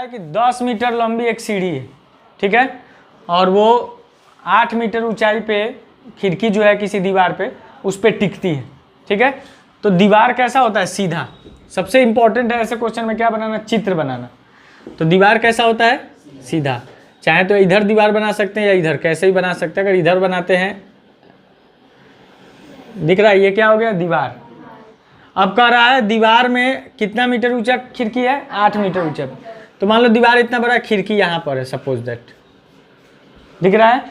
है कि 10 मीटर लंबी एक सीढ़ी है, ठीक है, और वो 8 मीटर ऊंचाई पे खिड़की जो है किसी दीवार पे उस पर टिकती है, ठीक है। तो दीवार कैसा होता है? सीधा। सबसे इंपॉर्टेंट है ऐसे क्वेश्चन में क्या बनाना? चित्र बनाना। तो दीवार कैसा होता है? सीधा। चाहे तो इधर दीवार बना सकते हैं या इधर, कैसे भी बना सकते हैं। अगर इधर बनाते हैं, दिख रहा है ये क्या हो गया? दीवार। अब कह रहा है दीवार में कितना मीटर ऊंचा खिड़की है? 8 मीटर ऊंचा। तो मान लो दीवार इतना बड़ा, खिड़की यहाँ पर है, सपोज दैट, दिख रहा है।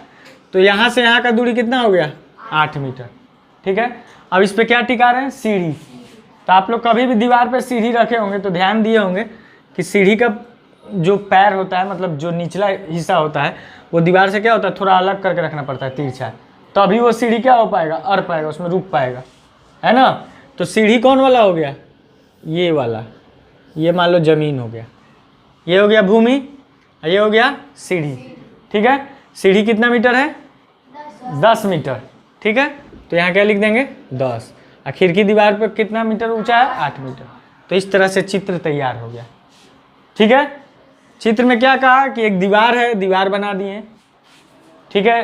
तो यहाँ से यहाँ का दूरी कितना हो गया? 8 मीटर, ठीक है। अब इस पे क्या टिका रहे हैं? सीढ़ी। तो आप लोग कभी भी दीवार पे सीढ़ी रखे होंगे तो ध्यान दिए होंगे कि सीढ़ी का जो पैर होता है, मतलब जो निचला हिस्सा होता है, वो दीवार से क्या होता है? थोड़ा अलग करके रखना पड़ता है, तिरछा। तो अभी वो सीढ़ी क्या हो पाएगा? अड़ पाएगा, उसमें रुक पाएगा, है ना। तो सीढ़ी कौन वाला हो गया? ये वाला। ये मान लो जमीन हो गया, ये हो गया भूमि, ये हो गया सीढ़ी, ठीक है। सीढ़ी कितना मीटर है? 10 मीटर, ठीक है। तो यहाँ क्या लिख देंगे? 10। और खिड़की दीवार पर कितना मीटर ऊंचा है? 8 मीटर। तो इस तरह से चित्र तैयार हो गया, ठीक है। चित्र में क्या कहा कि एक दीवार है, दीवार बना दिए, ठीक है।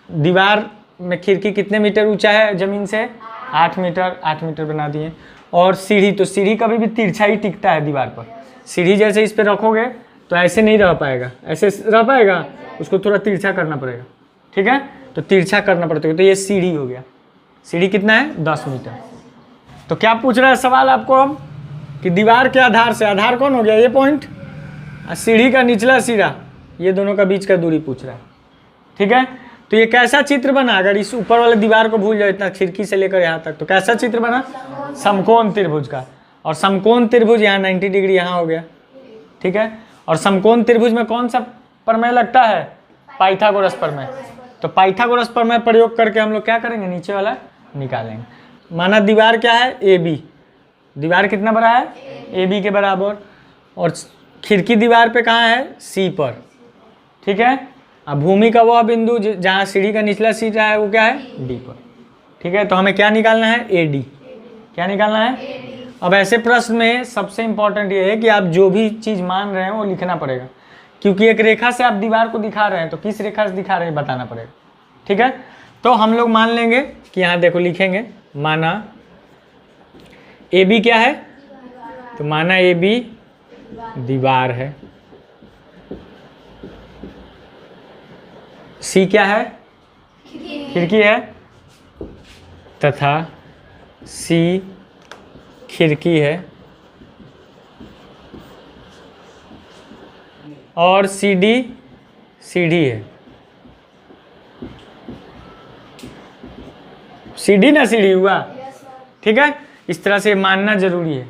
दीवार में खिड़की कितने मीटर ऊंचा है जमीन से? 8 मीटर। 8 मीटर बना दिए। और सीढ़ी, तो सीढ़ी कभी भी तिरछा ही टिकता है दीवार पर। सीढ़ी जैसे इस पर रखोगे तो ऐसे नहीं रह पाएगा, ऐसे रह पाएगा, उसको थोड़ा तिरछा करना पड़ेगा, ठीक है। तो तिरछा करना पड़ता है। तो ये सीढ़ी हो गया। सीढ़ी कितना है? 10 मीटर। तो क्या पूछ रहा है सवाल आपको अब कि दीवार के आधार से, आधार कौन हो गया? ये पॉइंट, सीढ़ी का निचला सिरा, ये दोनों का बीच का दूरी पूछ रहा है, ठीक है। तो ये कैसा चित्र बना? अगर इस ऊपर वाले दीवार को भूल जाओ, इतना खिड़की से लेकर यहाँ तक, तो कैसा चित्र बना? समकोण त्रिभुज का। और समकोण त्रिभुज यहाँ 90 डिग्री यहाँ हो गया, ठीक है। और समकोण त्रिभुज में कौन सा प्रमेय लगता है? पाइथागोरस प्रमेय। तो पाइथागोरस प्रमेय प्रयोग करके हम लोग क्या करेंगे? नीचे वाला निकालेंगे। माना दीवार क्या है? AB। दीवार कितना बड़ा है? AB के बराबर। और खिड़की दीवार पे कहाँ है? C पर, ठीक है। अब भूमि का वह बिंदु जहाँ सीढ़ी का निचला सिरा है वो क्या है? D पर, ठीक है। तो हमें क्या निकालना है? AD। क्या निकालना है? अब ऐसे प्रश्न में सबसे इंपॉर्टेंट ये है कि आप जो भी चीज़ मान रहे हैं वो लिखना पड़ेगा, क्योंकि एक रेखा से आप दीवार को दिखा रहे हैं, तो किस रेखा से दिखा रहे हैं बताना पड़ेगा, ठीक है। तो हम लोग मान लेंगे कि यहाँ देखो लिखेंगे, माना AB क्या है? तो माना AB दीवार है, C क्या है? खिड़की है, तथा C खिड़की है, और CD सीढ़ी है। CD ना सीढ़ी हुआ, ठीक है। इस तरह से मानना जरूरी है।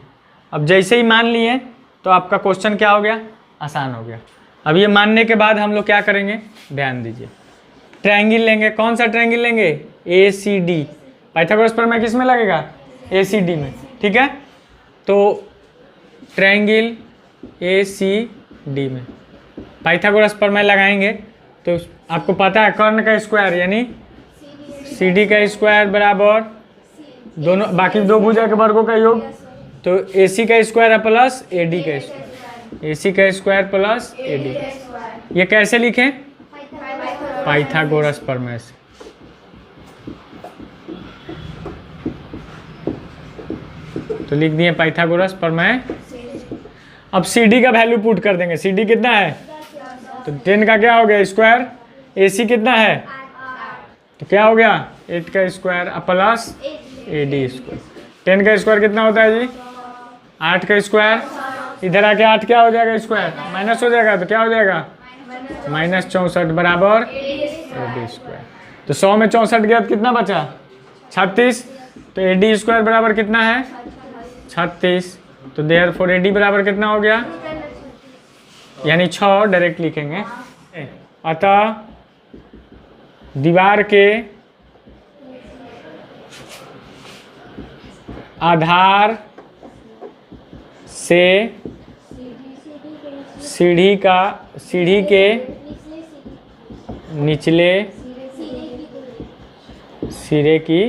अब जैसे ही मान लिए तो आपका क्वेश्चन क्या हो गया? आसान हो गया। अब ये मानने के बाद हम लोग क्या करेंगे? ध्यान दीजिए, ट्रायंगल लेंगे। कौन सा ट्रायंगल लेंगे? ACD। पाइथागोरस प्रमेय किस में लगेगा? ACD में, ठीक है। तो ट्रायंगल ACD में पाइथागोरस प्रमेय लगाएंगे तो आपको पता है कर्ण का स्क्वायर यानी CD का स्क्वायर बराबर दोनों बाकी दो भुजा के वर्गों का योग, तो AC का स्क्वायर है प्लस AD का स्क्वायर, AC का स्क्वायर प्लस AD। ये कैसे लिखें? पाइथागोरस प्रमेय से। तो लिख दिए पाइथागोरस प्रमेय। अब CD का वैल्यू पुट कर देंगे। CD कितना है? तो 10 का क्या हो गया? स्क्वायर। AC कितना है? तो क्या हो गया? 8 का स्क्वायर प्लस AD स्क्वायर। 10 का स्क्वायर कितना होता है जी? 8 का स्क्वायर। इधर आके 8 क्या हो जाएगा? स्क्वायर माइनस हो जाएगा, तो क्या हो जाएगा? -64 बराबर AD स्क्वायर। तो 100 में 64 गया तो कितना बचा? 36। तो AD स्क्वायर बराबर कितना है? 36। तो देयरफॉर AD बराबर कितना हो गया? यानी 6 डायरेक्ट लिखेंगे। अतः दीवार के आधार से सीढ़ी के निचले सिरे की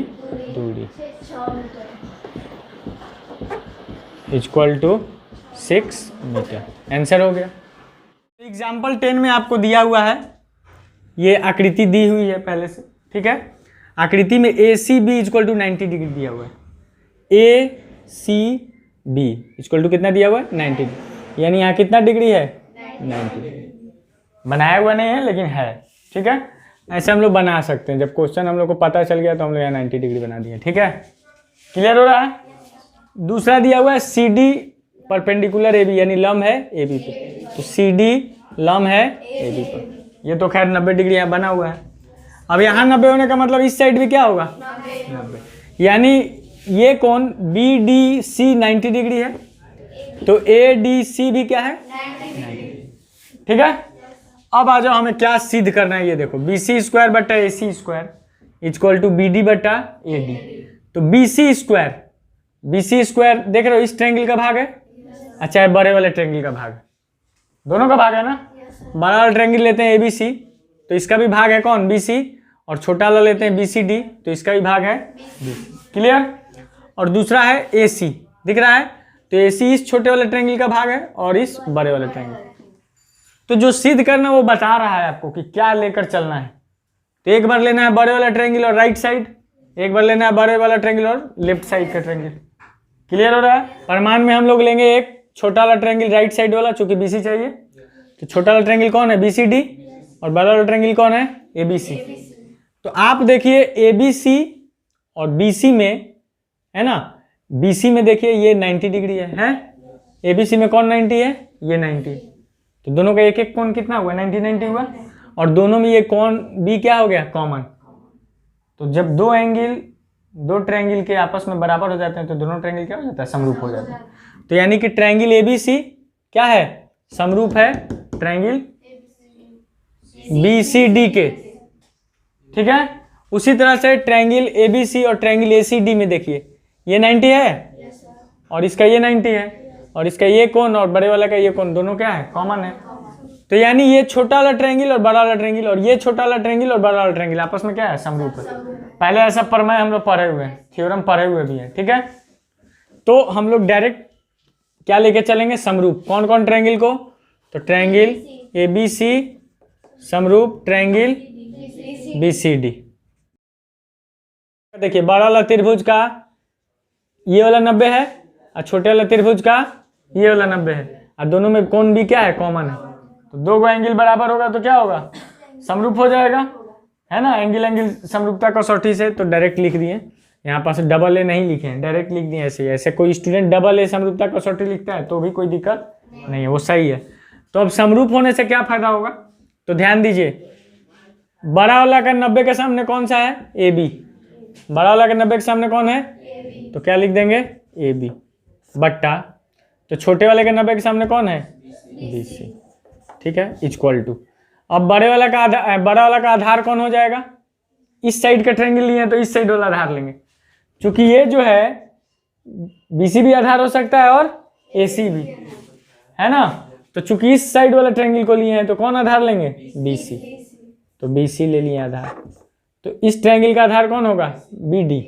दूरी इक्वल टू 6 मीटर। आंसर हो गया। एग्जाम्पल 10 में आपको दिया हुआ है, ये आकृति दी हुई है पहले से, ठीक है। आकृति में A C B equal to 90 degree दिया हुआ है। A C B equal to कितना दिया हुआ है 90 डिग्री, यानी यहाँ कितना डिग्री है 90 डिग्री। बनाया हुआ नहीं है लेकिन है, ठीक है। ऐसे हम लोग बना सकते हैं, जब क्वेश्चन हम लोग को पता चल गया तो हम लोग यहाँ 90 डिग्री बना दिए, ठीक है। क्लियर हो रहा है। दूसरा दिया हुआ है C D perpendicular A B, यानी लंब है ए बी पे, तो सी डी लंब है ए बी पर। ये तो खैर 90 डिग्री यहाँ बना हुआ है। अब यहाँ 90 होने का मतलब इस साइड भी क्या होगा 90, यानी ये कोण बी डी सी 90 डिग्री है, तो ए डी सी भी क्या है 90, ठीक है। अब आ जाओ, हमें क्या सिद्ध करना है, ये देखो बी सी स्क्वायर बटा A C square equal to B D बटा ए डी। तो बी सी स्क्वायर देख रहे हो इस ट्रायंगल का भाग है, अच्छा है बड़े वाले ट्रायंगल का भाग, दोनों का भाग है ना। बड़ा वाला ट्रायंगल लेते हैं ए बी सी, तो इसका भी भाग है कौन बी सी, और छोटा वाला लेते हैं बी सी डी, तो इसका भी भाग है बी। क्लियर। और दूसरा है ए सी, दिख रहा है, तो ए सी इस छोटे वाले ट्रायंगल का भाग है और इस बड़े वाले ट्रायंगल। तो जो सिद्ध करना वो बता रहा है आपको कि क्या लेकर चलना है। तो एक बार लेना है बड़े वाला ट्रायंगल और राइट साइड, एक बार लेना है बड़े वाला ट्रायंगल और लेफ्ट साइड का ट्रायंगल। क्लियर हो रहा है। प्रमाण में हम लोग लेंगे एक छोटा वाला ट्रायंगल राइट साइड वाला, चूंकि बीसी चाहिए, तो छोटा वाला ट्रायंगल कौन है बी सी डी, और बड़ा वाला ट्रायंगल कौन है ए बी सी। तो आप देखिए ए बी सी और बी सी में है ना, बी सी में देखिए ये 90 डिग्री है, ए बी सी में कौन 90 है ये 90, तो दोनों का एक एक कोण कितना हुआ 90 90 हुआ, और दोनों में ये कोण बी क्या हो गया कॉमन। तो जब दो ट्रायंगल के आपस में बराबर हो जाते हैं तो दोनों ट्रायंगल क्या हो जाता है समरूप हो जाता है। तो यानी कि ट्रायंगल ए बी सी क्या है समरूप है ट्रायंगल बी सी डी के, ठीक है। उसी तरह से ट्रायंगल ए बी सी और ट्रायंगल ए सी डी में देखिए ये 90 है और इसका ये 90 है, और इसका ये कोण और बड़े वाला का ये कोण दोनों क्या है कॉमन है। तो यानी ये छोटा वाला ट्रायंगल और बड़ा वाला ट्रायंगल और ये छोटा वाला ट्रायंगल और बड़ा वाला ट्रायंगल आपस में क्या है समरूप है। पहले ऐसा प्रमेय हम लोग पढ़े हुए हैं, थ्योरम पढ़े हुए भी है, ठीक है। तो हम लोग डायरेक्ट क्या लेके चलेंगे समरूप। कौन कौन ट्रायंगल को, तो ट्रायंगल ए बी सी समरूप ट्रायंगल बी सी डी। देखिए बड़ा वाला त्रिभुज का ये वाला 90 है और छोटे वाला त्रिभुज का ये वाला 90 है, और दोनों में कोण भी क्या है कॉमन है। तो दो को एंगल बराबर होगा तो क्या होगा समरूप हो जाएगा, है ना। एंगल समरूपता कसौटी से तो डायरेक्ट लिख दिए, यहाँ पास डबल ए नहीं लिखे हैं, डायरेक्ट लिख दिए ऐसे। ऐसे कोई स्टूडेंट डबल ए समरूपता कसौटी लिखता है तो भी कोई दिक्कत नहीं है, वो सही है। तो अब समरूप होने से क्या फायदा होगा, तो ध्यान दीजिए बड़ा वाला का 90 के सामने कौन सा है ए बी, बड़ा वाला का 90 के सामने कौन है तो क्या लिख देंगे ए बी बट्टा, तो छोटे वाले के 90 के सामने कौन है बी सी, ठीक है इक्वल टू। अब बड़ा वाला का आधार कौन हो जाएगा, इस साइड का ट्रायंगल लिए हैं तो इस साइड वाला आधार लेंगे, क्योंकि ये जो है बीसी भी आधार हो सकता है और एसी भी, है ना। तो चूंकि इस साइड वाला ट्रायंगल को लिए हैं तो कौन आधार लेंगे बीसी, तो बीसी ले लिए आधार। तो इस ट्रायंगल का आधार कौन होगा बी डी,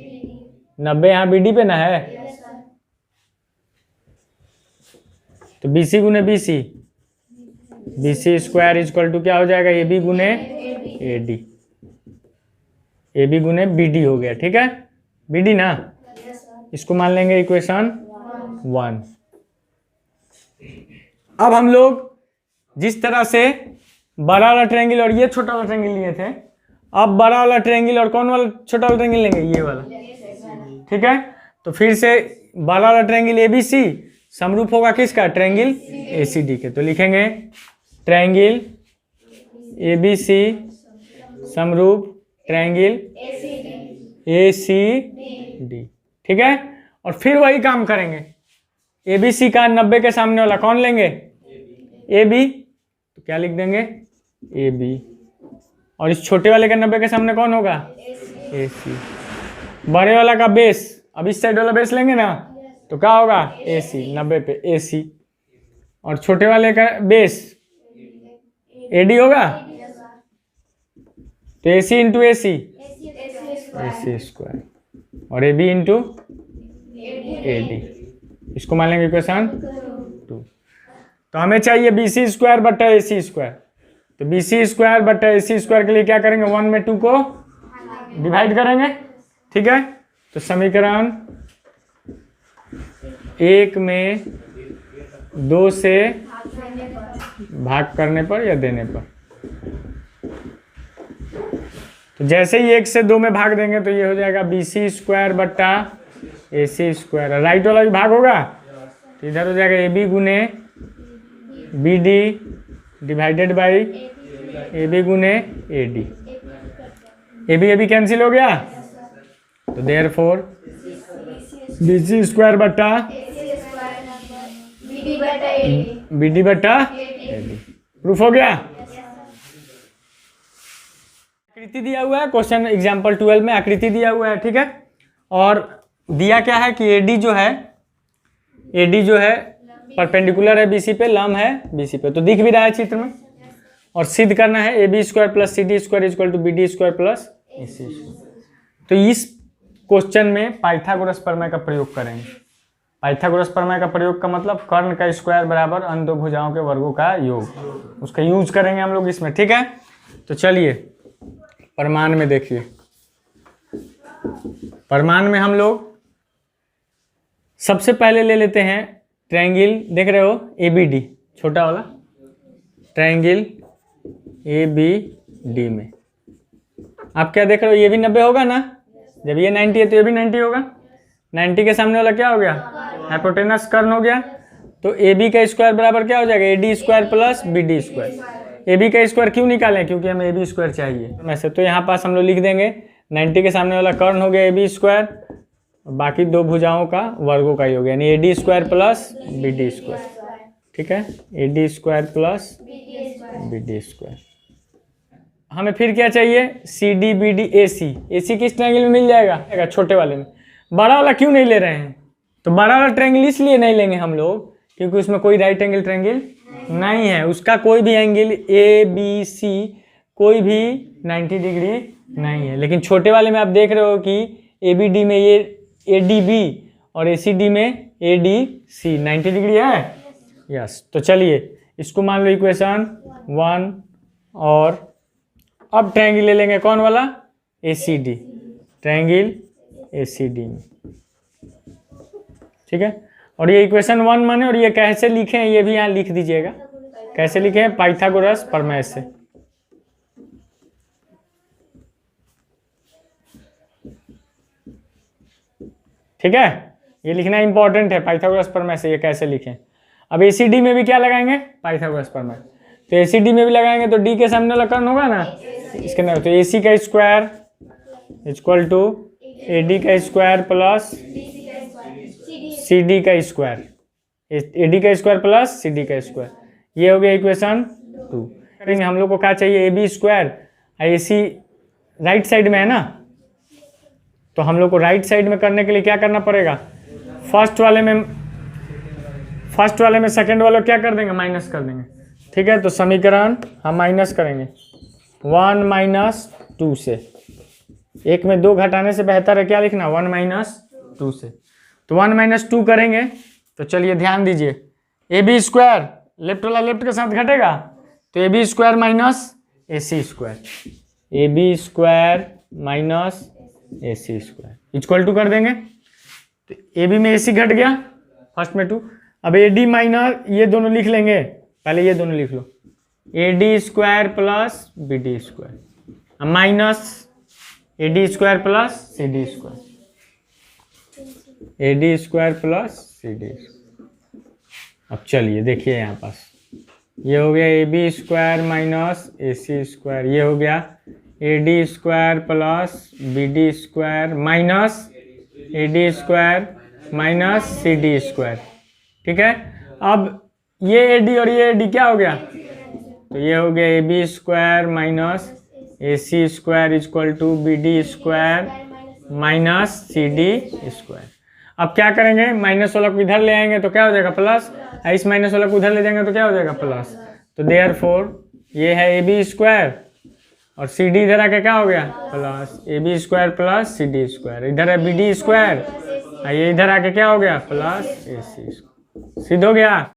90 यहाँ बी डी पे ना है, तो बीसी गुने BC, BC square equal to क्या हो जाएगा ए बी गुने ए डी, ए बी गुने बी डी हो गया, ठीक है बी डी ना। इसको मान लेंगे इक्वेशन 1। अब हम लोग जिस तरह से बड़ा वाला ट्रायंगल और ये छोटा वाला ट्रायंगल लिए थे, अब बड़ा वाला ट्रायंगल और कौन वाला छोटा वाला ट्रायंगल लेंगे ये वाला, ठीक है। तो फिर से बड़ा वाला ट्रायंगल ए बी सी समरूप होगा किसका ट्रायंगल ए सी डी के, तो लिखेंगे ट्रायंगल ए बी सी समरूप ट्रायंगल ए सी डी, ठीक है। और फिर वही काम करेंगे, ए बी सी का 90 के सामने वाला कौन लेंगे ए बी, तो क्या लिख देंगे ए बी, और इस छोटे वाले का 90 के सामने कौन होगा ए सी। बड़े वाला का बेस, अब इस साइड वाला बेस लेंगे ना तो क्या होगा ए सी 90 पे ए सी, और छोटे वाले का बेस ए डी होगा, तो ए सी into A C, A C square, और A B into A D, इसको मान लेंगे इक्वेशन 2। तो हमें चाहिए बी सी स्क्वायर बट्टा ए सी स्क्वायर। तो बी सी स्क्वायर बट्टा ए सी स्क्वायर के लिए क्या करेंगे, 1 में 2 को डिवाइड करेंगे, ठीक है। तो समीकरण 1 में 2 से भाग करने पर या देने पर, तो जैसे ही 1 से 2 में भाग देंगे तो ये हो जाएगा बी सी स्क्वायर बट्टा ए सी स्क्वायर। राइट वाला भी भाग होगा तो इधर हो जाएगा ए बी गुने B D divided by A B गुने A D. A B cancel हो गया, तो देयरफॉर बी सी स्क्वायर बट्टा बी डी बट्टा ए डी। प्रूफ हो गया। आकृति दिया हुआ है क्वेश्चन एग्जाम्पल 12 में, आकृति दिया हुआ है, ठीक है। और दिया क्या है कि एडी जो है परपेंडिकुलर है बीसी पे, लंब है बीसी पे, तो दिख भी रहा है चित्र में। और सिद्ध करना है A B square plus C D square equal to B D square plus A C square. तो इस क्वेश्चन में पाइथागोरस प्रमेय का प्रयोग करेंगे। पाइथागोरस प्रमेय का प्रयोग का मतलब कर्ण का स्क्वायर बराबर अन्य दो भुजाओं के वर्गों का योग, उसका यूज करेंगे हम लोग इसमें, ठीक है। तो चलिए प्रमाण में देखिए, प्रमाण में हम लोग सबसे पहले ले लेते हैं ट्रायंगल, देख रहे हो ए बी डी, छोटा वाला ट्रायंगल ए बी डी में आप क्या देख रहे हो, ये भी 90 होगा ना, जब ये 90 है तो ये भी 90 होगा। 90 के सामने वाला क्या हो गया, हाइपोटेनस कर्ण हो गया। तो ए बी का स्क्वायर बराबर क्या हो जाएगा, A D square plus B D square. A B का स्क्वायर क्यों निकालें, क्योंकि हमें ए बी स्क्वायर चाहिए वैसे, तो यहाँ पास हम लोग लिख देंगे 90 के सामने वाला कर्ण हो गया ए बी स्क्वायर, बाकी दो भुजाओं का वर्गों का ही हो गया, यानी A D square plus B D square, ठीक है। A D square plus B D square. हमें फिर क्या चाहिए, C D B D A C. A C किस ट्रायंगल में मिल जाएगा, छोटे वाले में। बड़ा वाला क्यों नहीं ले रहे हैं, तो बड़ा वाला ट्रायंगल इसलिए नहीं लेंगे हम लोग क्योंकि उसमें कोई राइट एंगल ट्रायंगल नहीं है, उसका कोई भी एंगल ए बी सी कोई भी 90 डिग्री नहीं है। लेकिन छोटे वाले में आप देख रहे हो कि ए बी डी में ये ए डी बी और ए सी डी में ए डी सी 90 डिग्री है, यस। तो चलिए इसको मान लो इक्वेशन 1, और अब ट्रायंगल ले लेंगे कौन वाला, A C D, triangle A C D में, ठीक है। और ये इक्वेशन 1 माने, और ये कैसे लिखे हैं ये भी यहाँ लिख दीजिएगा, कैसे लिखे हैं, पाइथागोरस प्रमेय से। ठीक है, ये लिखना इंपॉर्टेंट है, पाइथागोरस प्रमेय से ये कैसे लिखें। अब एसीडी में भी क्या लगाएंगे, पाइथागोरस प्रमेय। तो एसीडी में भी लगाएंगे तो डी के सामने वाला कर्ण होगा ना, इसके अंदर, तो एसी का square equal to A D का स्क्वायर प्लस सी डी का स्क्वायर, ए डी का स्क्वायर प्लस सी डी का स्क्वायर। ये हो गया इक्वेशन 2। करेंगे हम लोग को क्या चाहिए, A B square, A C right side में है ना, तो हम लोग को राइट साइड में करने के लिए क्या करना पड़ेगा, फर्स्ट वाले में सेकंड वाले क्या कर देंगे, माइनस कर देंगे, ठीक है। तो समीकरण हम माइनस करेंगे 1 माइनस 2 से, एक में 2 घटाने से बेहतर है क्या लिखना, 1 माइनस 2 से। तो 1 माइनस 2 करेंगे तो चलिए ध्यान दीजिए, ए बी स्क्वायर लेफ्ट वाला लेफ्ट के साथ घटेगा, तो A B square minus A C square, A B square minus A C square equal to कर देंगे। तो ए बी में ए सी घट गया, फर्स्ट में 2, अब ए डी माइनस ये दोनों लिख लेंगे, पहले ये दोनों लिख लो, A D square plus B D square minus A D square plus C D square, A D square plus C D. अब चलिए देखिए यहाँ पास ये हो गया A B square minus A C square, ये हो गया A D square plus B D square minus A D square minus C D square, ठीक है। अब ये ए डी और ये ए डी क्या हो गया, तो ये हो गया A B square minus A C square equal to B D square minus C D square. अब क्या करेंगे, माइनस वाला को इधर ले आएंगे तो क्या हो जाएगा प्लस, इस माइनस वाला को उधर ले जाएंगे तो क्या हो जाएगा प्लस। तो देयरफॉर ये है ए बी स्क्वायर और सी डी इधर आके क्या हो गया plus, A B square plus C D square, इधर है बी डी स्क्वायर, ये इधर आके क्या हो गया प्लस ए सी स्क्वायर, सिद्ध हो गया।